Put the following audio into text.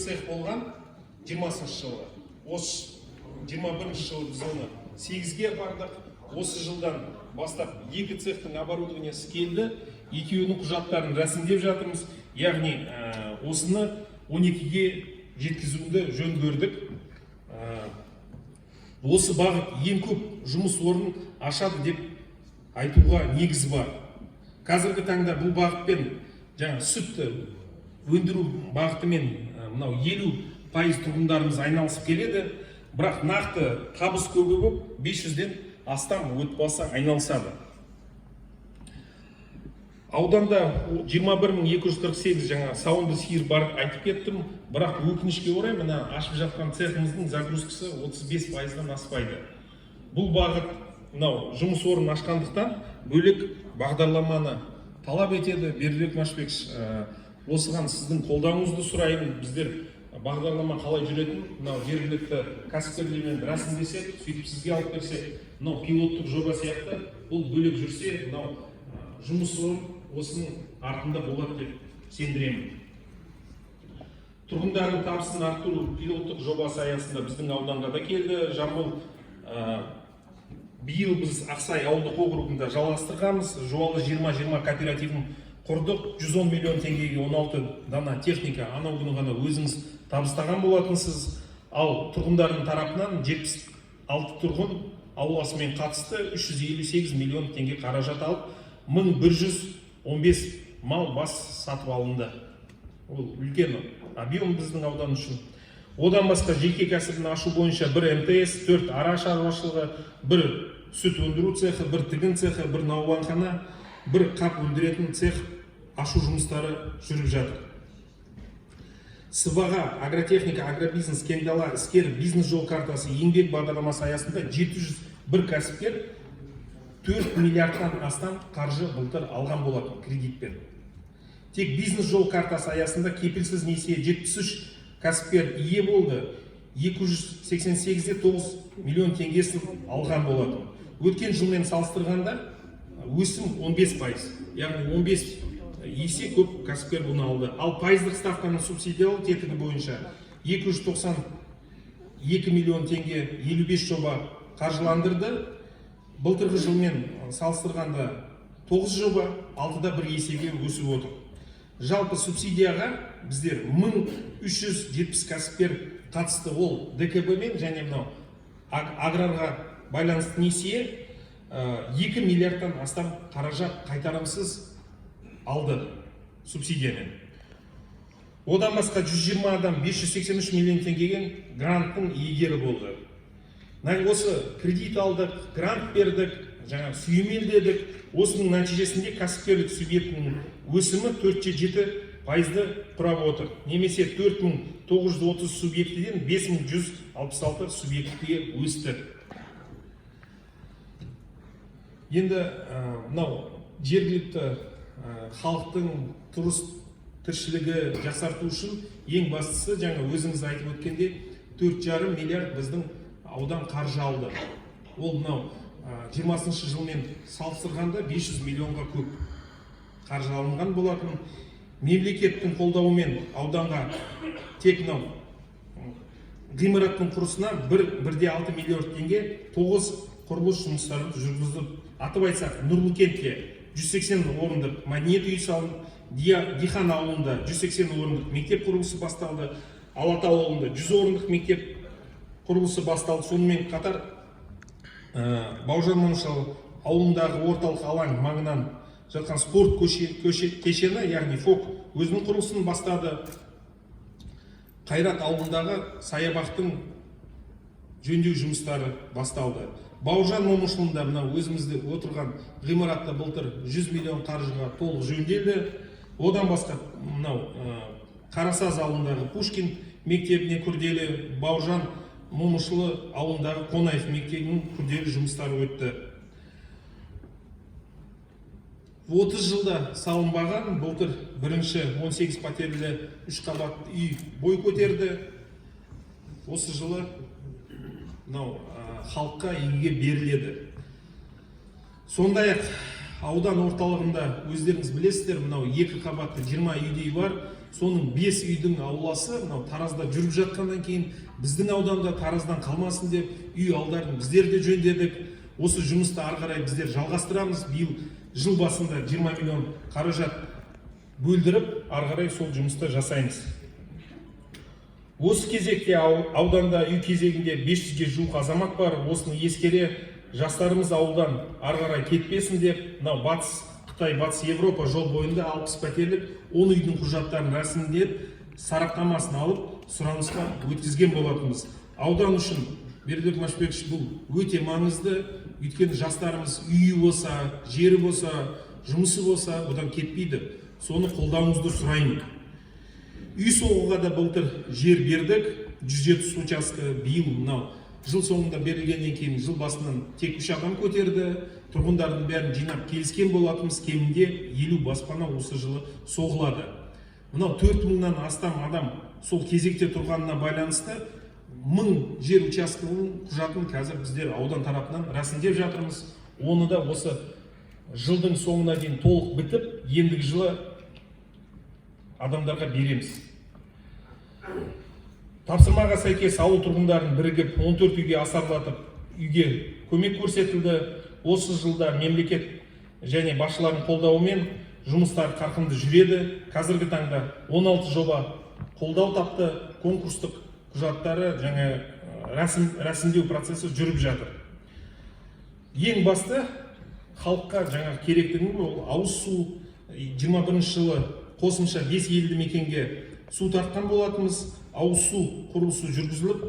4 цех болған 20-шы жылы. Осы 21-шы жылы біз оны 8-ге бардық. Осы жылдан бастап 2 цехтың оборудованиясы келді. Екеуінің құжаттарын рәсімдеп жатырмыз. Яғни осыны 12-ге жеткізуді жөн көрдік. Осы бағыт ең көп жұмыс орнын ашады деп айтуға негіз бар. Қазіргі таңда бұл бағытпен жаңа сүтті өндіру бағытымен мынау 50% тұрғындарымыз айналысып келеді. Бірақ нақты табыс көбі болып 500-ден астам отбасы айналысады. Ауданда 21248 жаңа сауынды сиыр бар айтып кеттім. Бірақ өкінішке орай мына ашып жатқан цехымыздың загрузкасы 35%-дан аспайды. Бұл бағыт мынау жұмыс орнын ашқандықтан бөлек бағдарламаны талап етеді. Бердібек Машбекович, осыған сіздің қолдауыңызды сұраймын. Біздер бағдарлама қалай жүретін, мынау жергілікті кәсіпкерлермен рәсімдесек, сөйтіп сізге алып берсек, мынау пилоттық жоба сияқты, бұл бөлек жүрсе, мынау жұмыс орын осының артында болады деп сендіремін. Тұрғындардың табысын арттыру пилоттық жобасы аясында біздің ауданға да келді. Жамбыл биыл біз Ақсай ауылдық округында жалғастырғанбыз. Жуалы 20-20 кооперативін құрдық. 110 миллион теңгеге 16 дана техника анау күні ғана өзіңіз табыстаған болатынсыз. Ал тұрғындардың тарапынан 76 тұрғын ауласымен қатысты 358 миллион теңге қаражат алып, 1115 мал бас сатып алынды. Ол үлкен объем біздің аудан үшін. Одан басқа жеке кәсібін ашу бойынша 1 МТС, 4 ара шаруашылығы, 1 сүт өндіру цехы, 1 тігін цехы, 1 науанхана, 1 қап өндіретін цех ашу жұмыстары жүріп жатыр. Сыбаға агротехника, агробизнес, кең дала іскер бизнес жол картасы еңбек бағдарламасы аясында 701 кәсіпкер 4 миллиардтан астам қаржы былтыр алған болатын кредитпен. Тек бизнес жол картасы аясында кепілсіз несие 73 кәсіпкер ие болды, 288-де 9 миллион теңгесін алған болатын. Өткен жылмен салыстырғанда өсім 15%, яғни 15 есе көп кәсіпкер бұны алды. Ал пайыздық ставканың субсидиялы тетігі бойынша 292 миллион теңге 55 жоба қаржыландырды. Былтырғы жылмен салыстырғанда 9 жоба 6-да 1 есеге өсіп отыр. Жалпы субсидияға біздер 1370 кәсіпкер қатысты. Ол ДКБ-мен және мынау аграрға байланысты несие 2 миллиардтан астам қаражат қайтарымсыз алды субсидиямен. Одан басқа 120 адам 583 миллион теңгеген гранттың иегері болды. Осы кредит алдық, грант бердік, жаңа сүйемелдедік. Осының нәтижесінде кәсіпкерлік субъектінің өсімі 4,7%-ды құрап отыр. Немесе 4930 субъектіден 5166 субъектіге өсті. Енді мынау жергілікті халықтың тұрыс тіршілігі жақсарту үшін ең бастысы жаңа өзіңіз айтып өткенде 4,5 миллиард біздің аудан қаржы алды. Ол мынау 20-шы жылмен салыстырғанда 500 миллионға көп қаржы алынған болатын. Мемлекеттің қолдауымен ауданға тек мынау ғимараттың құрылысына 1,6 миллиард теңге 9 құрылыс жұмыстарын жүргізіліп, атап айтсақ, Нұрлы кентте 180 орындық мәдениет үйі салынып, Дихан ауылында 180 орындық мектеп құрылысы басталды, Алатау ауылында 100 орындық мектеп құрылысы басталды. Сонымен қатар Бауыржан Момышұлы ауылындағы орталық алаң маңынан жатқан спорт кешені, яғни ФОК өзінің құрылысын бастады. Қайрат ауылындағы саябақтың жөндеу жұмыстары басталды. Бауыржан Момышұлында мына өзімізде отырған ғимаратта былтыр 100 миллион қаржыға толық жөнделді. Одан басқа мынау Қарасаз ауылындағы Пушкин мектебіне күрделі, Бауыржан Момышұлы ауылындағы Қонаев мектебінің күрделі жұмыстары өтті. 30 жылда салынбаған былтыр бірінші 18 пәтерлі 3 қабатты үй бой көтерді. Осы жылы халыққа үйге беріледі. Сондай-ақ аудан орталығында өздеріңіз білесіздер, мынау 2 қабатты 20 үйдей бар. соның 5 үйдің ауласы мынау Таразда жүріп жатқаннан кейін біздің ауданда Тараздан қалмасын деп үй алдарын біздер де жөндедік. Осы жұмысты ары қарай біздер жалғастырамыз. Биыл жыл басында 20 миллион қаражат бөлдіріп, ары қарай сол жұмысты жасаймыз. Осы кезекте ауданда үй кезегінде 500-ге жуық азамат бар. Осыны ескере жастарымыз ауылдан ары қарай кетпесін деп, мынау батыс Қытай, батыс Европа жол бойында 60 пәтерлік 10 үйдің құжаттарын рәсімдеп, сараптамасын алып, сұранысқа өткізген болатынбыз. Аудан үшін Бердібек Машбекович, бұл өте маңызды. Өйткені жастарымыз үйі болса, жері болса, жұмысы болса, бұдан кетпейді. Соны қолдауыңызды сұраймын. Үй соғуға да былтыр жер бердік, 107 участка. Биыл мынау жыл соңында берілгеннен кейін жыл басынан тек 3 адам көтерді. Тұрғындардың бәрін жинап келіскен болатынбыз, кемінде 50 баспана осы жылы соғылады. Мынау 4000-нан астам адам сол кезекте тұрғанына байланысты 1000 жер учаскелерінің құжатын қазір біздер аудан тарапынан рәсімдеп жатырмыз. Оны да осы жылдың соңына дейін толық бітіп, ендігі жылы адамдарға береміз. Тапсырмаға сәйкес ауыл тұрғындарын бірігіп 14 үйге асарлатып, үйге көмек көрсетілді. Осы жылда мемлекет және басшылардың қолдауымен жұмыстар қарқынды жүреді. Қазіргі таңда 16 жоба қолдау тапты, конкурстық құжаттары жаңа рәсімдеу процесі жүріп жатыр. Ең басты халыққа жаңа керектігі ол ауыз су. 21 жылы қосымша 5 елді мекенге су тартқан болатынбыз. Ауыз су құрылысы жүргізіліп,